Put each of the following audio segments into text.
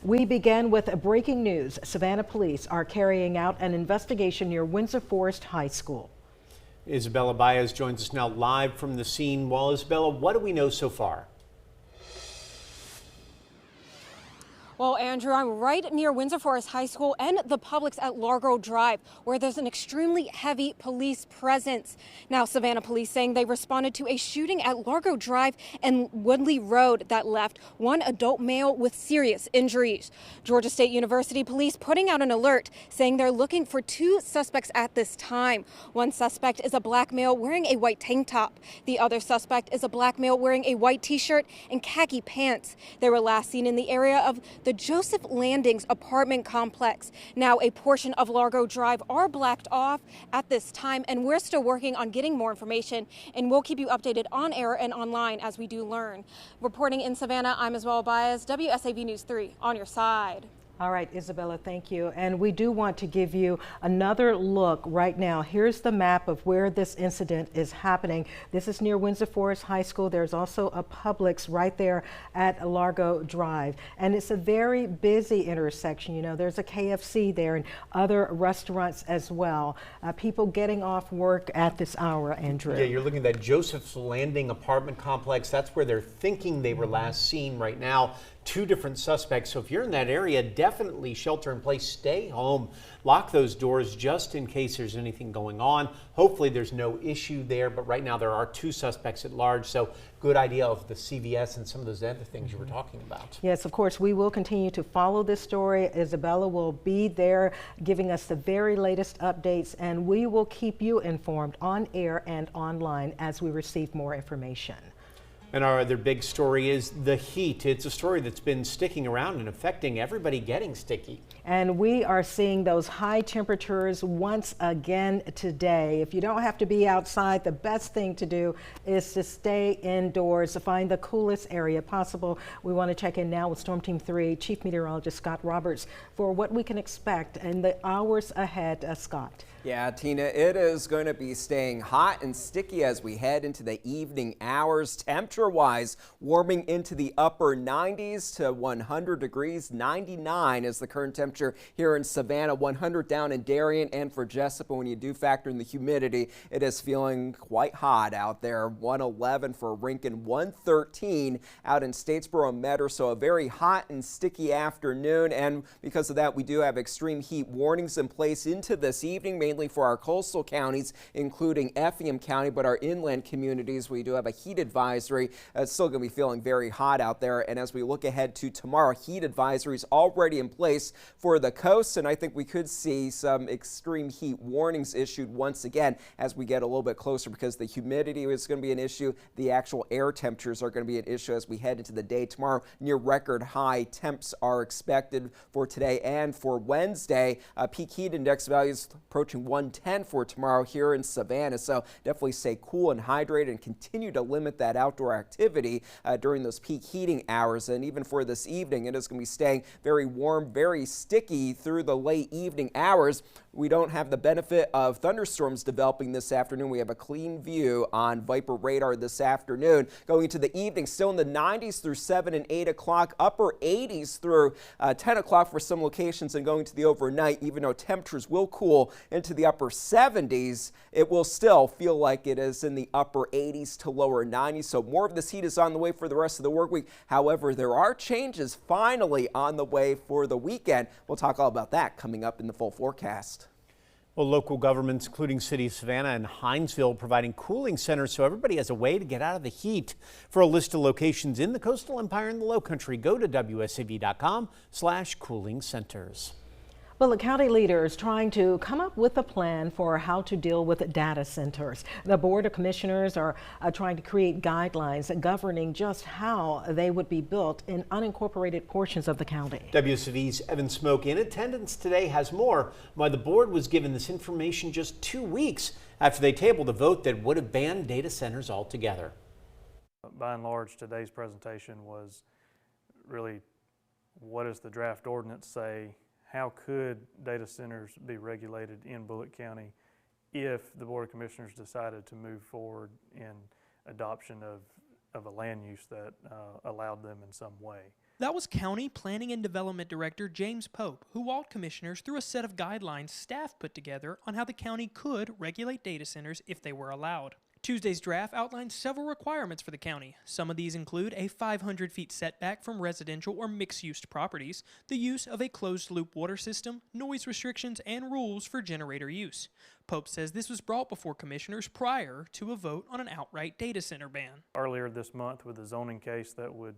We begin with breaking news. Savannah police are carrying out an investigation near Windsor Forest High School. Isabella Baez joins us now live from the scene. Well, Isabella, what do we know so far? Well, Andrew, I'm right near Windsor Forest High School and the Publix at Largo Drive, where there's an extremely heavy police presence. Now, Savannah police saying they responded to a shooting at Largo Drive and Woodley Road that left one adult male with serious injuries. Georgia State University police putting out an alert saying they're looking for two suspects at this time. One suspect is a black male wearing a white tank top. The other suspect is a black male wearing a white t-shirt and khaki pants. They were last seen in the area of the Joseph Landings apartment complex. Now, a portion of Largo Drive are blacked off at this time, and we're still working on getting more information, and we'll keep you updated on air and online as we do learn. Reporting in Savannah, I'm Isabella Baez, WSAV News 3, on your side. All right, Isabella, thank you. And we do want to give you another look right now. Here's the map of where this incident is happening. This is near Windsor Forest High School. There's also a Publix right there at Largo Drive. And it's a very busy intersection. You know, there's a KFC there and other restaurants as well. People getting off work at this hour, Andrew. Yeah, you're looking at that Joseph's Landing apartment complex. That's where they're thinking they were last seen right now. Two different suspects. So if you're in that area, definitely shelter in place, stay home, lock those doors just in case there's anything going on. Hopefully there's no issue there, but right now there are two suspects at large. So good idea of the CVS and some of those other things you were talking about. Yes, of course, we will continue to follow this story. Isabella will be there giving us the very latest updates, and we will keep you informed on air and online as we receive more information. And our other big story is the heat. It's a story that's been sticking around and affecting everybody getting sticky. And we are seeing those high temperatures once again today. If you don't have to be outside, the best thing to do is to stay indoors, to find the coolest area possible. We want to check in now with Storm Team 3 Chief Meteorologist Scott Roberts for what we can expect in the hours ahead. Scott. Yeah, Tina, it is going to be staying hot and sticky as we head into the evening hours. Temperature-wise, warming into the upper 90s to 100 degrees. 99 is the current temperature here in Savannah, 100 down in Darien, and for Jessup. When you do factor in the humidity, it is feeling quite hot out there. 111 for Rincon, 113 out in Statesboro and Metter. So a very hot and sticky afternoon, and because of that, we do have extreme heat warnings in place into this evening, mainly for our coastal counties, including Effingham County, but our inland communities, we do have a heat advisory. It's still going to be feeling very hot out there. And as we look ahead to tomorrow, heat advisories already in place for the coast. And I think we could see some extreme heat warnings issued once again as we get a little bit closer, because the humidity is going to be an issue. The actual air temperatures are going to be an issue as we head into the day tomorrow. Near record high temps are expected for today and for Wednesday. Peak heat index values approaching 110 for tomorrow here in Savannah. So definitely stay cool and hydrated and continue to limit that outdoor activity during those peak heating hours. And even for this evening, it is going to be staying very warm, very sticky through the late evening hours. We don't have the benefit of thunderstorms developing this afternoon. We have a clean view on Viper radar this afternoon. Going into the evening, still in the 90s through 7 and 8 o'clock, upper 80s through 10 o'clock for some locations, and going to the overnight, even though temperatures will cool into the upper 70s, it will still feel like it is in the upper 80s to lower 90s. So more of this heat is on the way for the rest of the work week. However, there are changes finally on the way for the weekend. We'll talk all about that coming up in the full forecast. Well, local governments, including City of Savannah and Hinesville, providing cooling centers so everybody has a way to get out of the heat. For a list of locations in the Coastal Empire and the Low Country, go to WSAV.com/cooling centers. Bulloch County leaders trying to come up with a plan for how to deal with data centers. The Board of Commissioners are trying to create guidelines governing just how they would be built in unincorporated portions of the county. WSAV's Evan Smoke in attendance today has more why the board was given this information just 2 weeks after they tabled a vote that would have banned data centers altogether. By and large, today's presentation was really, what does the draft ordinance say? How could data centers be regulated in Bulloch County if the Board of Commissioners decided to move forward in adoption of a land use that allowed them in some way? That was County Planning and Development Director James Pope, who walked commissioners through a set of guidelines staff put together on how the county could regulate data centers if they were allowed. Tuesday's draft outlines several requirements for the county. Some of these include a 500 feet setback from residential or mixed-use properties, the use of a closed-loop water system, noise restrictions, and rules for generator use. Pope says this was brought before commissioners prior to a vote on an outright data center ban. Earlier this month with a zoning case that would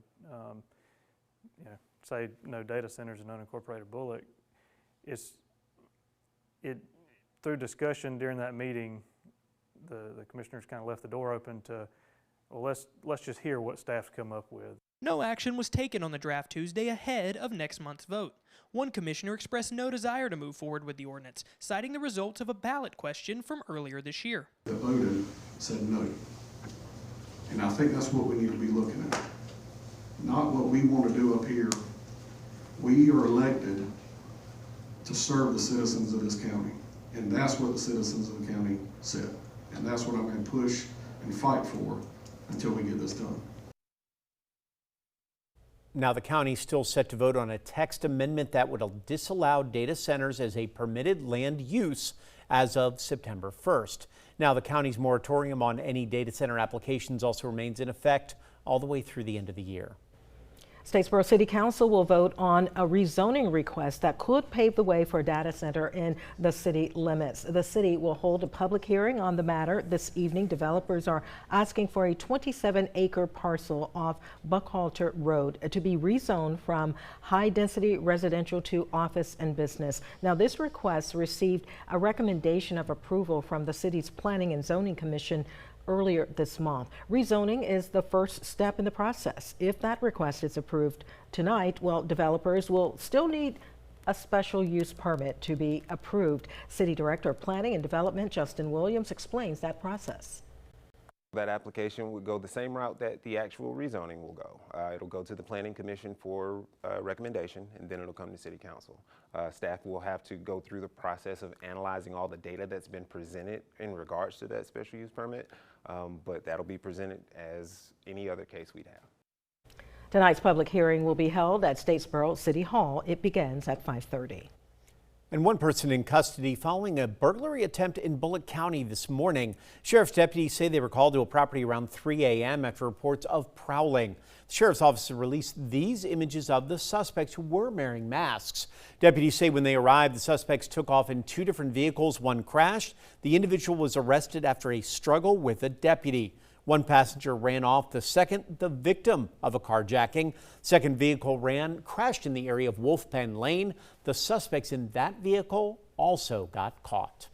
say no data centers in unincorporated Bulloch, through discussion during that meeting, the commissioners kind of left the door open to, well, let's just hear what staff's come up with. No action was taken on the draft Tuesday ahead of next month's vote. One commissioner expressed no desire to move forward with the ordinance, citing the results of a ballot question from earlier this year. That voted said no. And I think that's what we need to be looking at. Not what we want to do up here. We are elected to serve the citizens of this county. And that's what the citizens of the county said. And that's what I'm going to push and fight for until we get this done. Now, the county is still set to vote on a text amendment that would disallow data centers as a permitted land use as of September 1st. Now, the county's moratorium on any data center applications also remains in effect all the way through the end of the year. Statesboro City Council will vote on a rezoning request that could pave the way for a data center in the city limits. The city will hold a public hearing on the matter this evening. Developers are asking for a 27-acre parcel off Buckhalter Road to be rezoned from high-density residential to office and business. Now, this request received a recommendation of approval from the city's Planning and Zoning Commission earlier this month. Rezoning is the first step in the process. If that request is approved tonight, well, developers will still need a special use permit to be approved. City Director of Planning and Development Justin Williams explains that process. That application would go the same route that the actual rezoning will go. It'll go to the Planning Commission for recommendation, and then it'll come to City Council. Staff will have to go through the process of analyzing all the data that's been presented in regards to that special use permit, but that'll be presented as any other case we'd have. Tonight's public hearing will be held at Statesboro City Hall. It begins at 5:30. And one person in custody following a burglary attempt in Bulloch County this morning. Sheriff's deputies say they were called to a property around 3 a.m. after reports of prowling. The sheriff's office released these images of the suspects who were wearing masks. Deputies say when they arrived, the suspects took off in 2 different vehicles. One crashed. The individual was arrested after a struggle with a deputy. One passenger ran off, the second the victim of a carjacking. Second vehicle crashed in the area of Wolf Pen Lane. The suspects in that vehicle also got caught.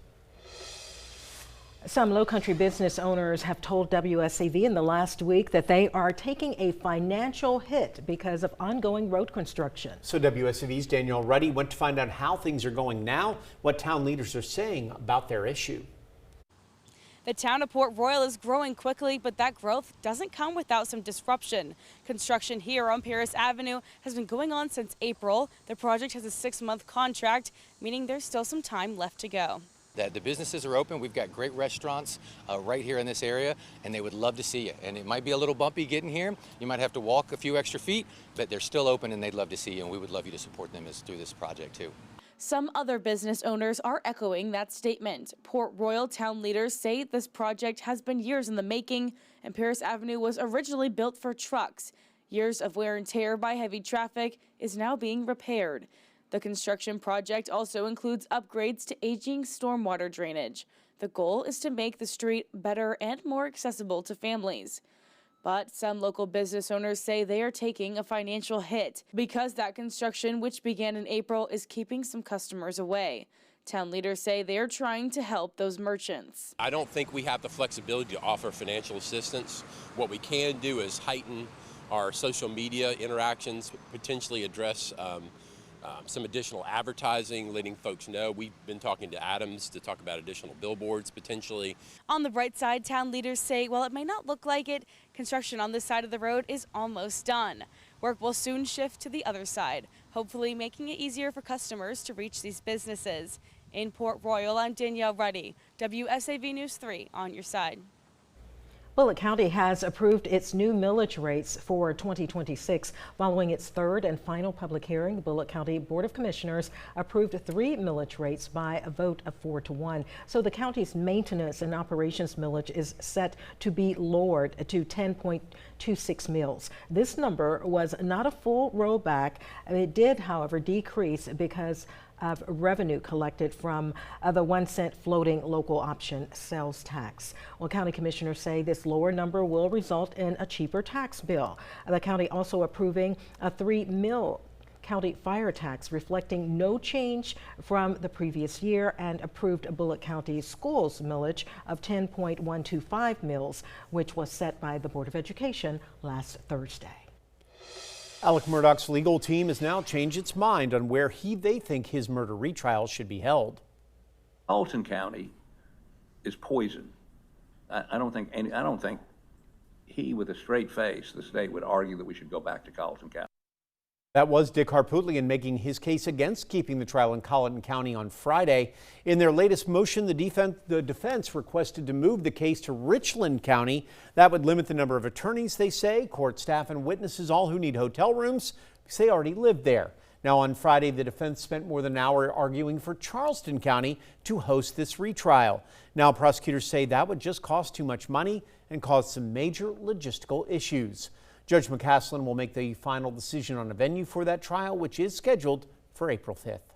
Some Lowcountry business owners have told WSAV in the last week that they are taking a financial hit because of ongoing road construction. So WSAV's Danielle Ruddy went to find out how things are going now, what town leaders are saying about their issue. The town of Port Royal is growing quickly, but that growth doesn't come without some disruption. Construction here on Paris Avenue has been going on since April. The project has a 6-month contract, meaning there's still some time left to go. The businesses are open. We've got great restaurants right here in this area, and they would love to see you. And it might be a little bumpy getting here. You might have to walk a few extra feet, but they're still open and they'd love to see you, and we would love you to support them through this project too. Some other business owners are echoing that statement. Port Royal town leaders say this project has been years in the making, and Paris Avenue was originally built for trucks. Years of wear and tear by heavy traffic is now being repaired. The construction project also includes upgrades to aging stormwater drainage. The goal is to make the street better and more accessible to families. But some local business owners say they are taking a financial hit because that construction, which began in April, is keeping some customers away. Town leaders say they are trying to help those merchants. I don't think we have the flexibility to offer financial assistance. What we can do is heighten our social media interactions, potentially address some additional advertising, letting folks know. We've been talking to Adams to talk about additional billboards potentially. On the bright side, town leaders say while it may not look like it, construction on this side of the road is almost done. Work will soon shift to the other side, hopefully making it easier for customers to reach these businesses. In Port Royal, I'm Danielle Ruddy, WSAV News 3 on your side. Bulloch County has approved its new millage rates for 2026. Following its third and final public hearing, the Bulloch County Board of Commissioners approved 3 millage rates by a vote of 4-1. So the county's maintenance and operations millage is set to be lowered to 10.26 mills. This number was not a full rollback. It did, however, decrease because of revenue collected from the 1-cent floating local option sales tax. Well, county commissioners say this lower number will result in a cheaper tax bill. The county also approving a 3 mil county fire tax, reflecting no change from the previous year, and approved Bulloch County Schools millage of 10.125 mills, which was set by the Board of Education last Thursday. Alec Murdaugh's legal team has now changed its mind on where they think his murder retrial should be held. Carlton County is poison. I don't think he, with a straight face, the state would argue that we should go back to Carlton County. That was Dick Harpootlian making his case against keeping the trial in Colleton County on Friday. In their latest motion, the defense requested to move the case to Richland County. That would limit the number of attorneys, they say, court staff and witnesses, all who need hotel rooms, because they already live there. Now on Friday, the defense spent more than an hour arguing for Charleston County to host this retrial. Now prosecutors say that would just cost too much money and cause some major logistical issues. Judge McCaslin will make the final decision on a venue for that trial, which is scheduled for April 5th.